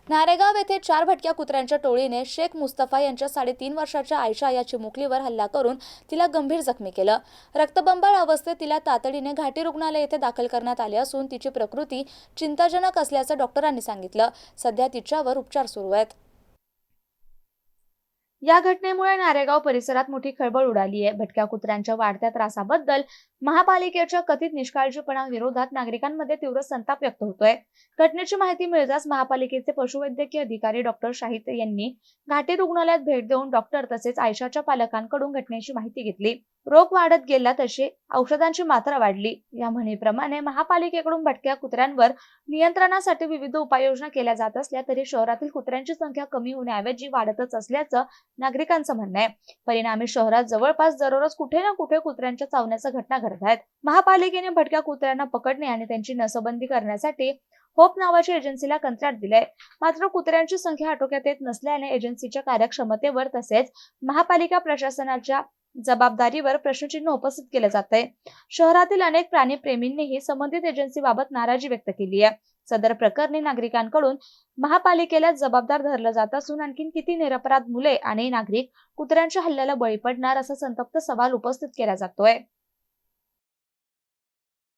नारेगाव येथे 4 भटक्या कुत्र्यांच्या टोळीने शेख मुस्तफा यांच्या 3.5 वर्षाच्या आयशा या चिमुकलीवर हल्ला करून तिला गंभीर जखमी केलं। रक्तबंबाळ अवस्थेत तिला तातडीने घाटी रुग्णालय येथे दाखल करण्यात आले असून तिची प्रकृती चिंताजनक असल्याचं डॉक्टरांनी सांगितलं। सध्या तिच्यावर उपचार सुरू आहेत। या घटनेमुळे नारेगाव परिसरात मोठी खळबळ उडाली आहे। भटक्या कुत्र्यांच्या वाढत्या त्रासाबद्दल महापालिकेच्या कथित निष्काळजीपणा विरोधात नागरिकांमध्ये तीव्र संताप व्यक्त होतोय। घटनेची माहिती मिळताच महापालिकेचे पशुवैद्यकीय अधिकारी डॉक्टर शाहिद यांनी घाटी रुग्णालयात भेट देऊन डॉक्टर तसेच आयशाच्या पालकांकडून घटनेची माहिती घेतली। रोग वाढत गेला तशी औषधांची मात्रा वाढली। या म्हणीप्रमाणे महापालिकेकडून भटक्या कुत्र्यांवर नियंत्रणासाठी विविध उपाययोजना केल्या जात असल्या तरी शहरातील कुत्र्यांची संख्या कमी होण्याऐवजी वाढतच असल्याचं नागरिकांचं म्हणणं आहे। परिणामी शहरात जवळपास दररोज कुठे ना कुठे कुत्र्यांच्या चावण्याच्या घटना घडत आहेत। महापालिकेने भटक्या कुत्र्यांना पकडणे आणि त्यांची नसबंदी करण्यासाठी होप नावाच्या एजन्सीला कंत्राट दिलंय। मात्र कुत्र्यांची संख्या आटोक्यात येत नसल्याने एजन्सीच्या कार्यक्षमतेवर तसेच महापालिका प्रशासनाच्या जबाबदारीवर प्रश्नचिन्ह उपस्थित केले जात आहे। शहरातील अनेक प्राणीप्रेमींनीही संबंधित एजन्सीबाबत नाराजी व्यक्त केली आहे। सदर प्रकरणी नागरिकांकडून महापालिकेला जबाबदार धरलं जात असून आणखी किती निरपराध मुले आणि नागरिक कुत्र्यांच्या हल्ल्याला बळी पडणार असा संतप्त सवाल उपस्थित केला जातोय।